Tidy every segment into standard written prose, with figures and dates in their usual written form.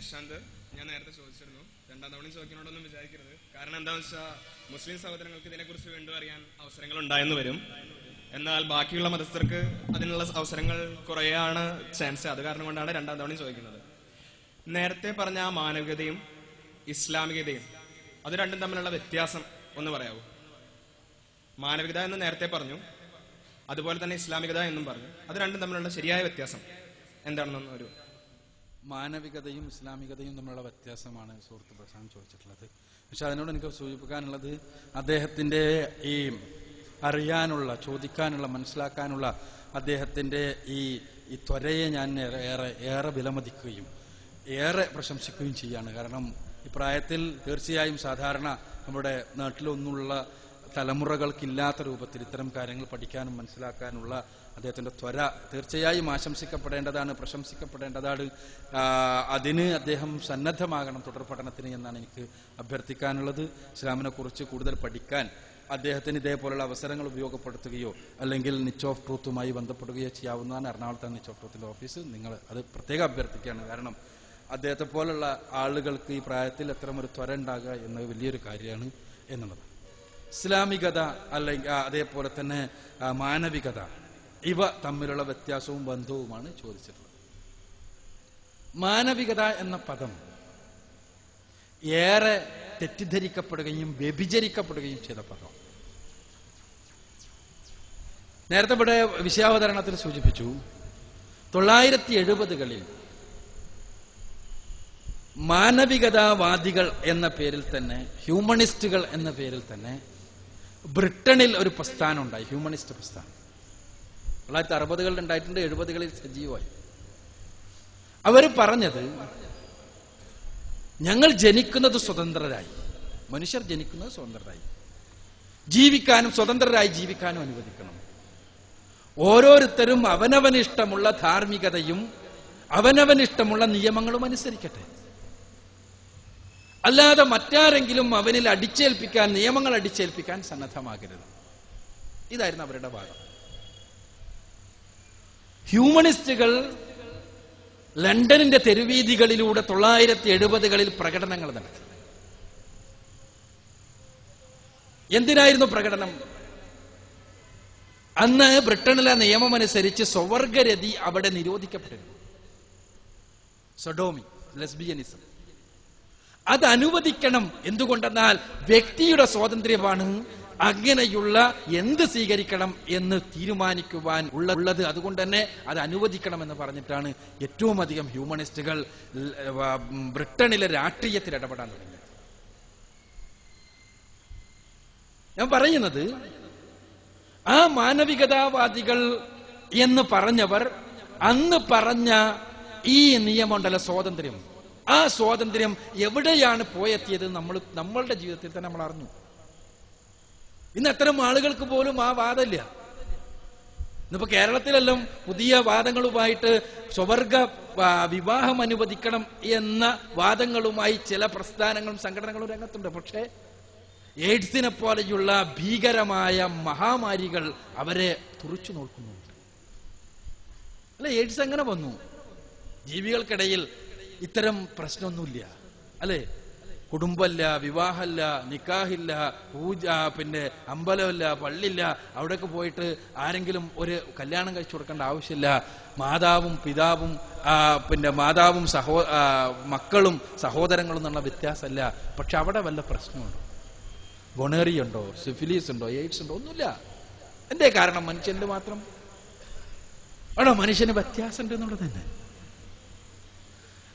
നിശാന്ത്. ഞാൻ നേരത്തെ ചോദിച്ചിരുന്നു, രണ്ടാം തവണയും ചോദിക്കണോടൊന്നും വിചാരിക്കരുത്. കാരണം എന്താണെന്ന് വെച്ചാൽ മുസ്ലിം സഹോദരങ്ങൾക്ക് ഇതിനെക്കുറിച്ച് വീണ്ടും അറിയാൻ അവസരങ്ങൾ ഉണ്ടായെന്ന് വരും. എന്നാൽ ബാക്കിയുള്ള മതസ്ഥർക്ക് അതിനുള്ള അവസരങ്ങൾ കുറയാണ് ചാൻസ്. അത് കാരണം കൊണ്ടാണ് രണ്ടാം തവണയും ചോദിക്കുന്നത്. നേരത്തെ പറഞ്ഞ ആ മാനവികതയും ഇസ്ലാമികതയും അത് രണ്ടും തമ്മിലുള്ള വ്യത്യാസം ഒന്ന് പറയാവൂ? മാനവികത എന്ന് നേരത്തെ പറഞ്ഞു, അതുപോലെ തന്നെ ഇസ്ലാമികത എന്നും പറഞ്ഞു. അത് രണ്ടും തമ്മിലുള്ള ശരിയായ വ്യത്യാസം എന്താണെന്നൊന്നും ഒരു... മാനവികതയും ഇസ്ലാമികതയും തമ്മിലുള്ള വ്യത്യാസമാണ് സുഹൃത്ത് പ്രശാന്ത് ചോദിച്ചിട്ടുള്ളത്. പക്ഷെ അതിനോട് എനിക്ക് സൂചിപ്പിക്കാനുള്ളത്, അദ്ദേഹത്തിന്റെ ഈ അറിയാനുള്ള, ചോദിക്കാനുള്ള, മനസ്സിലാക്കാനുള്ള അദ്ദേഹത്തിന്റെ ഈ ത്വരയെ ഞാൻ ഏറെ വിലമതിക്കുകയും ഏറെ പ്രശംസിക്കുകയും ചെയ്യാണ്. കാരണം ഈ പ്രായത്തിൽ തീർച്ചയായും സാധാരണ നമ്മുടെ നാട്ടിലൊന്നുള്ള തലമുറകൾക്കില്ലാത്ത രൂപത്തിൽ ഇത്തരം കാര്യങ്ങൾ പഠിക്കാനും മനസ്സിലാക്കാനുള്ള അദ്ദേഹത്തിന്റെ ത്വര തീർച്ചയായും ആശംസിക്കപ്പെടേണ്ടതാണ്, പ്രശംസിക്കപ്പെടേണ്ടതാണ്. അതിന് അദ്ദേഹം സന്നദ്ധമാകണം തുടർ പഠനത്തിന് എന്നാണ് എനിക്ക് അഭ്യർത്ഥിക്കാനുള്ളത്. ഇസ്ലാമിനെ കുറിച്ച് കൂടുതൽ പഠിക്കാൻ അദ്ദേഹത്തിന് ഇതേപോലുള്ള അവസരങ്ങൾ ഉപയോഗപ്പെടുത്തുകയോ അല്ലെങ്കിൽ നിച്ച് ഓഫ് ട്രൂത്തുമായി ബന്ധപ്പെടുകയോ ചെയ്യാവുന്നതാണ്. എറണാകുളത്താണ് നിച്ച് ഓഫ് ട്രൂത്തിന്റെ ഓഫീസ്. നിങ്ങൾ അത് പ്രത്യേകം അഭ്യർത്ഥിക്കുകയാണ്. കാരണം അദ്ദേഹത്തെ പോലുള്ള ആളുകൾക്ക് ഈ പ്രായത്തിൽ അത്തരമൊരു ത്വര ഉണ്ടാകുക എന്നത് വലിയൊരു കാര്യമാണ് എന്നുള്ളത്. ഇസ്ലാമികത അല്ലെങ്കിൽ അതേപോലെ തന്നെ മാനവികത, ഇവ തമ്മിലുള്ള വ്യത്യാസവും ബന്ധവുമാണ് ചോദിച്ചിട്ടുള്ളത്. മാനവികത എന്ന പദം ഏറെ തെറ്റിദ്ധരിക്കപ്പെടുകയും വ്യഭിചരിക്കപ്പെടുകയും ചെയ്ത പദം. നേരത്തെ ഇവിടെ വിഷയാവതരണത്തിൽ സൂചിപ്പിച്ചു, 1970കളിൽ മാനവികതാവാദികൾ എന്ന പേരിൽ തന്നെ, ഹ്യൂമണിസ്റ്റുകൾ എന്ന പേരിൽ തന്നെ ബ്രിട്ടനിൽ ഒരു പ്രസ്ഥാനം ഉണ്ടായി, ഹ്യൂമണിസ്റ്റ് പ്രസ്ഥാനം. 1960കളിൽ ഉണ്ടായിട്ടുണ്ട്, 70കളിൽ സജീവമായി. അവർ പറഞ്ഞത്, ഞങ്ങൾ ജനിക്കുന്നത് സ്വതന്ത്രരായി, മനുഷ്യർ ജനിക്കുന്നത് സ്വതന്ത്രരായി, ജീവിക്കാനും സ്വതന്ത്രരായി ജീവിക്കാനും അനുവദിക്കണം. ഓരോരുത്തരും അവനവനിഷ്ടമുള്ള ധാർമ്മികതയും അവനവനിഷ്ടമുള്ള നിയമങ്ങളും അനുസരിക്കട്ടെ. അല്ലാതെ മറ്റാരെങ്കിലും അവനിൽ അടിച്ചേൽപ്പിക്കാൻ, നിയമങ്ങൾ അടിച്ചേൽപ്പിക്കാൻ സന്നദ്ധമാകരുത്. ഇതായിരുന്നു അവരുടെ വാദം. ഹ്യൂമണിസ്റ്റുകൾ ലണ്ടനിന്റെ തെരുവീതികളിലൂടെ 1970കളിൽ പ്രകടനങ്ങൾ നടത്തി. എന്തിനായിരുന്നു പ്രകടനം? അന്ന് ബ്രിട്ടനിലെ നിയമമനുസരിച്ച് സ്വവർഗരതി അവിടെ നിരോധിക്കപ്പെട്ടിരുന്നു. സൊഡോമി, ലെസ്ബിയനിസം അത് അനുവദിക്കണം. എന്തുകൊണ്ടെന്നാൽ വ്യക്തിയുടെ സ്വാതന്ത്ര്യമാണ് അങ്ങനെയുള്ള എന്ത് സ്വീകരിക്കണം എന്ന് തീരുമാനിക്കുവാൻ ഉള്ളത്. അതുകൊണ്ട് തന്നെ അത് അനുവദിക്കണം എന്ന് പറഞ്ഞിട്ടാണ് ഏറ്റവും അധികം ഹ്യൂമണിസ്റ്റുകൾ ബ്രിട്ടനിലെ രാഷ്ട്രീയത്തിൽ ഇടപെടാൻ തുടങ്ങിയത്. ഞാൻ പറയുന്നത്, ആ മാനവികതാവാദികൾ എന്ന് പറഞ്ഞവർ അന്ന് പറഞ്ഞ ഈ നിയമമുണ്ടല്ലോ, സ്വാതന്ത്ര്യം, ആ സ്വാതന്ത്ര്യം എവിടെയാണ് പോയെത്തിയത് നമ്മളുടെ ജീവിതത്തിൽ തന്നെ നമ്മൾ അറിഞ്ഞു. ഇന്ന് അത്തരം ആളുകൾക്ക് പോലും ആ വാദമില്ല. ഇന്നിപ്പോ കേരളത്തിലെല്ലാം പുതിയ വാദങ്ങളുമായിട്ട് സ്വവർഗ വിവാഹം അനുവദിക്കണം എന്ന വാദങ്ങളുമായി ചില പ്രസ്ഥാനങ്ങളും സംഘടനകളും രംഗത്തുണ്ട്. പക്ഷേ എയ്ഡ്സിനെ പോലെയുള്ള ഭീകരമായ മഹാമാരികൾ അവരെ തുറച്ചു നോക്കുന്നുണ്ട്. അല്ല, എയ്ഡ്സ് എങ്ങനെ വന്നു? ജീവികൾക്കിടയിൽ ഇത്തരം പ്രശ്നമൊന്നുമില്ല, അല്ലെ? കുടുംബമില്ല, വിവാഹമില്ല, നിക്കാഹില്ല, പൂജ, പിന്നെ അമ്പലമില്ല, പള്ളിയില്ല. അവിടെയൊക്കെ പോയിട്ട് ആരെങ്കിലും ഒരു കല്യാണം കഴിച്ചു കൊടുക്കേണ്ട ആവശ്യമില്ല. മാതാവും പിതാവും പിന്നെ മാതാവും മക്കളും സഹോദരങ്ങളും എന്നുള്ള വ്യത്യാസമല്ല. പക്ഷെ അവിടെ വല്ല പ്രശ്നമുണ്ടോ? ഗൊണേറിയ ഉണ്ടോ? സിഫിലിസ് ഉണ്ടോ? എയ്ഡ്സ് ഉണ്ടോ? ഒന്നുമില്ല. എന്തേ കാരണം? മനുഷ്യന്റെ മാത്രം ആണോ? മനുഷ്യന് വ്യത്യാസം ഉണ്ട് എന്നുള്ളത് തന്നെ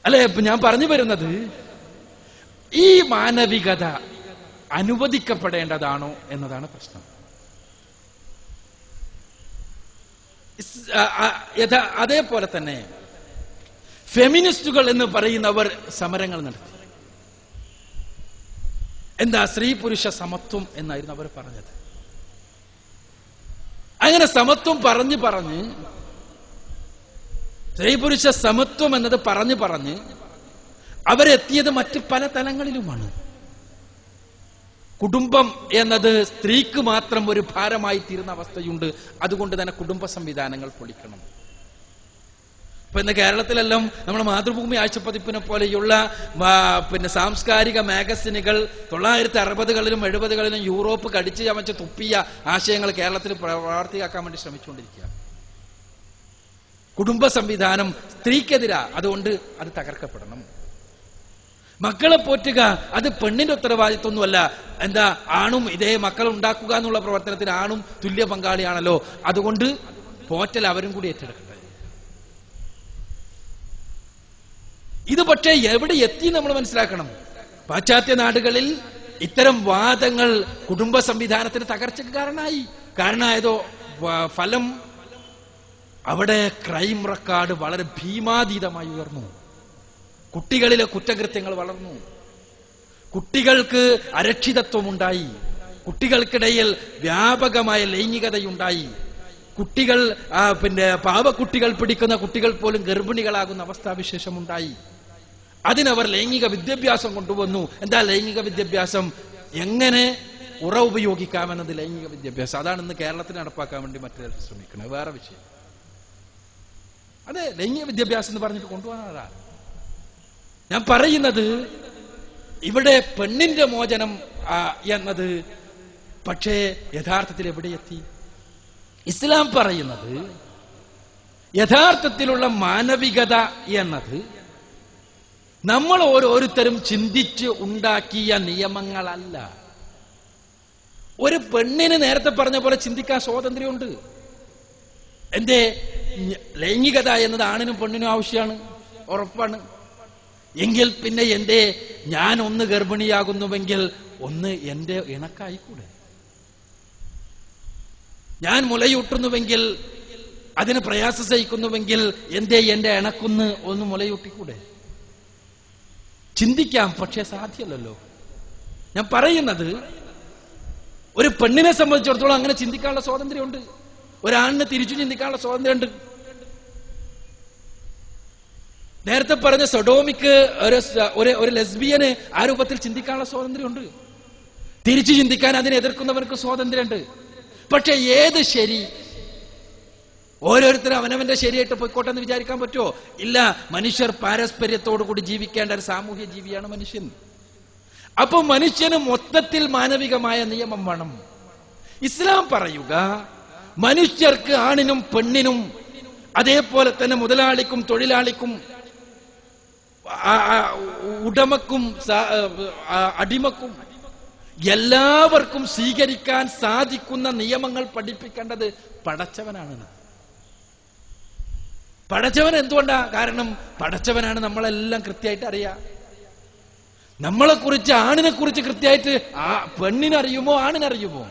അല്ലെ? ഇപ്പൊ ഞാൻ പറഞ്ഞു വരുന്നത്, ഈ മാനവികത അനുവദിക്കപ്പെടേണ്ടതാണോ എന്നതാണ് പ്രശ്നം. അതേപോലെ തന്നെ ഫെമിനിസ്റ്റുകൾ എന്ന് പറയുന്നവർ സമരങ്ങൾ നടത്തി. എന്താ? സ്ത്രീ പുരുഷ സമത്വം എന്നായിരുന്നു അവർ പറഞ്ഞത്. അങ്ങനെ സമത്വം പറഞ്ഞ് സ്ത്രീ പുരുഷ സമത്വം എന്നത് പറഞ്ഞ് അവരെത്തിയത് മറ്റ് പല തലങ്ങളിലുമാണ്. കുടുംബം എന്നത് സ്ത്രീക്ക് മാത്രം ഒരു ഭാരമായി തീരുന്ന അവസ്ഥയുണ്ട്. അതുകൊണ്ട് തന്നെ കുടുംബ സംവിധാനങ്ങൾ പൊളിക്കണം. ഇപ്പൊ ഇന്ന് കേരളത്തിലെല്ലാം നമ്മുടെ മാതൃഭൂമി ആഴ്ചപ്പതിപ്പിനെ പോലെയുള്ള സാംസ്കാരിക മാഗസിനുകൾ 1960കളിലും 70കളിലും യൂറോപ്പ് കടിച്ചു ചമച്ച് തുപ്പിയ ആശയങ്ങൾ കേരളത്തിൽ പ്രാവർത്തികമാക്കാൻ വേണ്ടി ശ്രമിച്ചുകൊണ്ടിരിക്കുക. കുടുംബ സംവിധാനം സ്ത്രീക്കെതിരാ, അതുകൊണ്ട് അത് തകർക്കപ്പെടണം. മക്കളെ പോറ്റുക അത് പെണ്ണിന്റെ ഉത്തരവാദിത്വമൊന്നുമല്ല. എന്താ, ആണും ഇതേ മക്കളെ ഉണ്ടാക്കുക എന്നുള്ള പ്രവർത്തനത്തിന് ആണും തുല്യ പങ്കാളിയാണല്ലോ, അതുകൊണ്ട് പോറ്റൽ അവരും കൂടി ഏറ്റെടുക്കട്ടെ. ഇത് പക്ഷേ എവിടെ എത്തി നമ്മൾ മനസ്സിലാക്കണം. പാശ്ചാത്യ നാടുകളിൽ ഇത്തരം വാദങ്ങൾ കുടുംബ സംവിധാനത്തിന് തകർച്ചയ്ക്ക് കാരണമായതോ ഫലം അവിടെ ക്രൈം റെക്കോർഡ് വളരെ ഭീമാതീതമായി ഉയർന്നു. കുട്ടികളിലെ കുറ്റകൃത്യങ്ങൾ വളർന്നു. കുട്ടികൾക്ക് അരക്ഷിതത്വമുണ്ടായി. കുട്ടികൾക്കിടയിൽ വ്യാപകമായ ലൈംഗികതയുണ്ടായി. കുട്ടികൾ പാവക്കുട്ടികൾ പിടിക്കുന്ന കുട്ടികൾ പോലും ഗർഭിണികളാകുന്ന അവസ്ഥാവിശേഷമുണ്ടായി. അതിനവർ ലൈംഗിക വിദ്യാഭ്യാസം കൊണ്ടുവന്നു. എന്താ ലൈംഗിക വിദ്യാഭ്യാസം? എങ്ങനെ ഉറ ഉപയോഗിക്കാമെന്നത് ലൈംഗിക വിദ്യാഭ്യാസം. അതാണ് ഇന്ന് കേരളത്തിൽ നടപ്പാക്കാൻ വേണ്ടി മറ്റു ശ്രമിക്കുന്നത്. വേറെ വിഷയം. അതെ, ലൈംഗിക വിദ്യാഭ്യാസം എന്ന് പറഞ്ഞിട്ട് കൊണ്ടുപോകാനാ ഞാൻ പറയുന്നത്. ഇവിടെ പെണ്ണിന്റെ മോചനം എന്നത് പക്ഷേ യഥാർത്ഥത്തിൽ എവിടെയെത്തി? ഇസ്ലാം പറയുന്നത് യഥാർത്ഥത്തിലുള്ള മാനവികത എന്നത് നമ്മൾ ഓരോരുത്തരും ചിന്തിച്ച് ഉണ്ടാക്കിയ നിയമങ്ങളല്ല. ഒരു പെണ്ണിന് നേരത്തെ പറഞ്ഞ പോലെ ചിന്തിക്കാൻ സ്വാതന്ത്ര്യമുണ്ട്. എന്തേ? ലൈംഗികത എന്നത് ആണിനും പെണ്ണിനും ആവശ്യമാണ്, ഉറപ്പാണ്. എങ്കിൽ പിന്നെ എന്തേ ഞാൻ ഒന്ന് ഗർഭിണിയാകുന്നുവെങ്കിൽ ഒന്ന് എന്റെ ഇണക്കായിക്കൂടെ? ഞാൻ മുലയൂട്ടുന്നുവെങ്കിൽ, അതിന് പ്രയാസം സഹിക്കുന്നുവെങ്കിൽ എന്തേ എന്റെ ഇണക്കൊന്ന് ഒന്ന് മുലയൂട്ടിക്കൂടെ? ചിന്തിക്കാം, പക്ഷെ സാധ്യമല്ലല്ലോ. ഞാൻ പറയുന്നത് ഒരു പെണ്ണിനെ സംബന്ധിച്ചിടത്തോളം അങ്ങനെ ചിന്തിക്കാനുള്ള സ്വാതന്ത്ര്യമുണ്ട്. ഒരാണിന് തിരിച്ചു ചിന്തിക്കാനുള്ള സ്വാതന്ത്ര്യമുണ്ട്. നേരത്തെ പറഞ്ഞ സൊഡോമിക്ക് ഒരു ലെസ്ബിയന് ആ രൂപത്തിൽ ചിന്തിക്കാനുള്ള സ്വാതന്ത്ര്യമുണ്ട്. തിരിച്ചു ചിന്തിക്കാൻ അതിനെ എതിർക്കുന്നവർക്ക് സ്വാതന്ത്ര്യമുണ്ട്. പക്ഷെ ഏത് ശരി? ഓരോരുത്തരും അവനവന്റെ ശരിയായിട്ട് പോയിക്കോട്ടെ എന്ന് വിചാരിക്കാൻ പറ്റുമോ? ഇല്ല. മനുഷ്യർ പാരസ്പര്യത്തോടു കൂടി ജീവിക്കേണ്ട ഒരു സാമൂഹ്യ ജീവിയാണ് മനുഷ്യൻ. അപ്പൊ മനുഷ്യന് മൊത്തത്തിൽ മാനവികമായ നിയമം വേണം. ഇസ്ലാം പറയുക മനുഷ്യർക്ക്, ആണിനും പെണ്ണിനും, അതേപോലെ തന്നെ മുതലാളിക്കും തൊഴിലാളിക്കും, ഉടമക്കും അടിമക്കും എല്ലാവർക്കും സ്വീകരിക്കാൻ സാധിക്കുന്ന നിയമങ്ങൾ പഠിപ്പിക്കേണ്ടത് പടച്ചവനാണെന്ന്. പടച്ചവൻ എന്തുകൊണ്ടാ? കാരണം പടച്ചവനാണ് നമ്മളെല്ലാം കൃത്യമായിട്ട് അറിയാം. നമ്മളെ കുറിച്ച്, ആണിനെ കുറിച്ച് കൃത്യമായിട്ട് പെണ്ണിനറിയുമോ ആണിനറിയുമോ?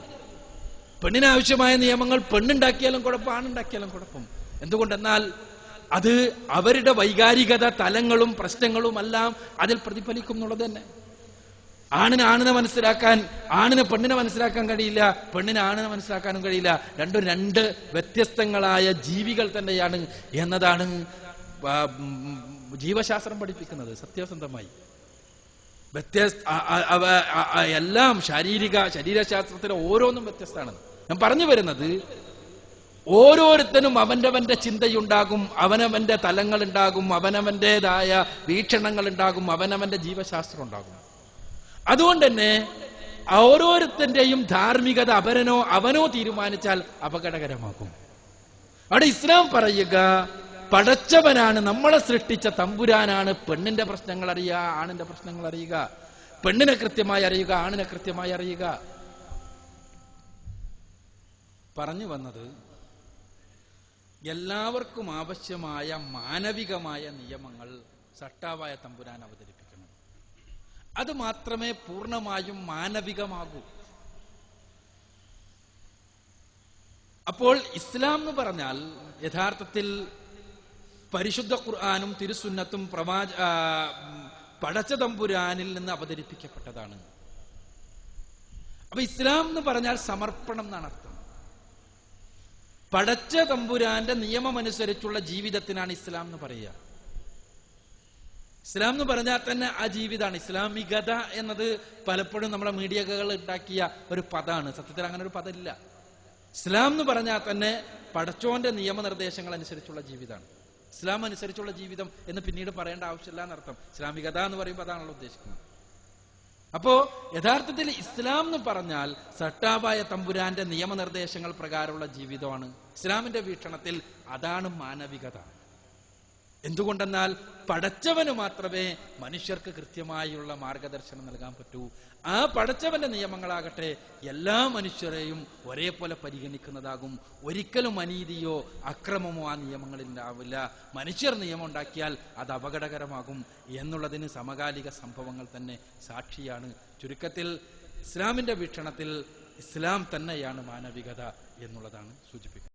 പെണ്ണിനാവശ്യമായ നിയമങ്ങൾ പെണ്ണുണ്ടാക്കിയാലും കുഴപ്പം, ആണുണ്ടാക്കിയാലും കുഴപ്പം. എന്തുകൊണ്ടെന്നാൽ അത് അവരുടെ വൈകാരികത തലങ്ങളും പ്രശ്നങ്ങളും എല്ലാം അതിൽ പ്രതിഫലിക്കും എന്നുള്ളത് തന്നെ. ആണിനെ മനസ്സിലാക്കാൻ, ആണിനെ പെണ്ണിനെ മനസ്സിലാക്കാൻ കഴിയില്ല, പെണ്ണിനെ ആണിനെ മനസ്സിലാക്കാനും കഴിയില്ല. രണ്ടും രണ്ട് വ്യത്യസ്തങ്ങളായ ജീവികൾ തന്നെയാണ് എന്നതാണ് ജീവശാസ്ത്രം പഠിപ്പിക്കുന്നത്. സത്യസന്ധമായി എല്ലാം ശരീരശാസ്ത്രത്തിലെ ഓരോന്നും വ്യത്യസ്തമാണ്. ഞാൻ പറഞ്ഞു വരുന്നത്, ഓരോരുത്തരും അവനവന്റെ ചിന്തയുണ്ടാകും, അവനവന്റെ തലങ്ങൾ ഉണ്ടാകും, അവനവന്റേതായ വീക്ഷണങ്ങൾ ഉണ്ടാകും, അവനവന്റെ ജീവശാസ്ത്രം ഉണ്ടാകും. അതുകൊണ്ട് തന്നെ ഓരോരുത്തന്റെയും ധാർമ്മികത അവനോ തീരുമാനിച്ചാൽ അപകടകരമാകും. അവിടെ ഇസ്ലാം പറയുക, പടച്ചവനാണ്, നമ്മളെ സൃഷ്ടിച്ച തമ്പുരാനാണ് പെണ്ണിന്റെ പ്രശ്നങ്ങൾ അറിയുക, ആണിന്റെ പ്രശ്നങ്ങൾ അറിയുക. പെണ്ണിനെ കൃത്യമായി അറിയുക, ആണിനെ കൃത്യമായി അറിയുക. പറഞ്ഞു വന്നത്, എല്ലാവർക്കും ആവശ്യമായ മാനവികമായ നിയമങ്ങൾ സട്ടാവായ തമ്പുരാൻ അവതരിപ്പിക്കണം. അത് മാത്രമേ പൂർണ്ണമായും മാനവികമാകൂ. അപ്പോൾ ഇസ്ലാം എന്ന് പറഞ്ഞാൽ യഥാർത്ഥത്തിൽ പരിശുദ്ധ ഖുർആനും തിരുസുന്നത്തും പടച്ച തമ്പുരാനിൽ നിന്ന് അവതരിപ്പിക്കപ്പെട്ടതാണ്. അപ്പൊ ഇസ്ലാം എന്ന് പറഞ്ഞാൽ സമർപ്പണം എന്നാണ് അർത്ഥം. പടച്ച തമ്പുരാന്റെ നിയമമനുസരിച്ചുള്ള ജീവിതത്തിനാണ് ഇസ്ലാം എന്ന് പറയുക. ഇസ്ലാം എന്ന് പറഞ്ഞാൽ തന്നെ ആ ജീവിതമാണ്. ഇസ്ലാമികത എന്നത് പലപ്പോഴും നമ്മുടെ മീഡിയകൾ ഉണ്ടാക്കിയ ഒരു പദമാണ്. സത്യത്തിൽ അങ്ങനെ ഒരു പദമില്ല. ഇസ്ലാം എന്ന് പറഞ്ഞാൽ തന്നെ പടച്ചോന്റെ നിയമനിർദ്ദേശങ്ങൾ അനുസരിച്ചുള്ള ജീവിതമാണ്. ഇസ്ലാം അനുസരിച്ചുള്ള ജീവിതം എന്ന് പിന്നീട് പറയേണ്ട ആവശ്യമില്ല എന്നർത്ഥം. ഇസ്ലാമികത എന്ന് പറയുമ്പോൾ അതാണല്ലോ ഉദ്ദേശിക്കുന്നത്. അപ്പോ യഥാർത്ഥത്തിൽ ഇസ്ലാം എന്ന് പറഞ്ഞാൽ സട്ടാബായ തമ്പുരാന്റെ നിയമനിർദ്ദേശങ്ങൾ പ്രകാരമുള്ള ജീവിതമാണ്. ഇസ്ലാമിന്റെ വീക്ഷണത്തിൽ അതാണ് മാനവികത. എന്തുകൊണ്ടെന്നാൽ പടച്ചവന് മാത്രമേ മനുഷ്യർക്ക് കൃത്യമായുള്ള മാർഗദർശനം നൽകാൻ പറ്റൂ. ആ പടച്ചവന്റെ നിയമങ്ങളാകട്ടെ എല്ലാ മനുഷ്യരെയും ഒരേപോലെ പരിഗണിക്കുന്നതാകും. ഒരിക്കലും അനീതിയോ അക്രമമോ ആ നിയമങ്ങളിൽ ഉണ്ടാവില്ല. മനുഷ്യർ നിയമം ഉണ്ടാക്കിയാൽ അത് അപകടകരമാകും എന്നുള്ളതിന് സമകാലിക സംഭവങ്ങൾ തന്നെ സാക്ഷിയാണ്. ചുരുക്കത്തിൽ ഇസ്ലാമിന്റെ വീക്ഷണത്തിൽ ഇസ്ലാം തന്നെയാണ് മാനവികത എന്നുള്ളതാണ് സൂചിപ്പിക്കുന്നത്.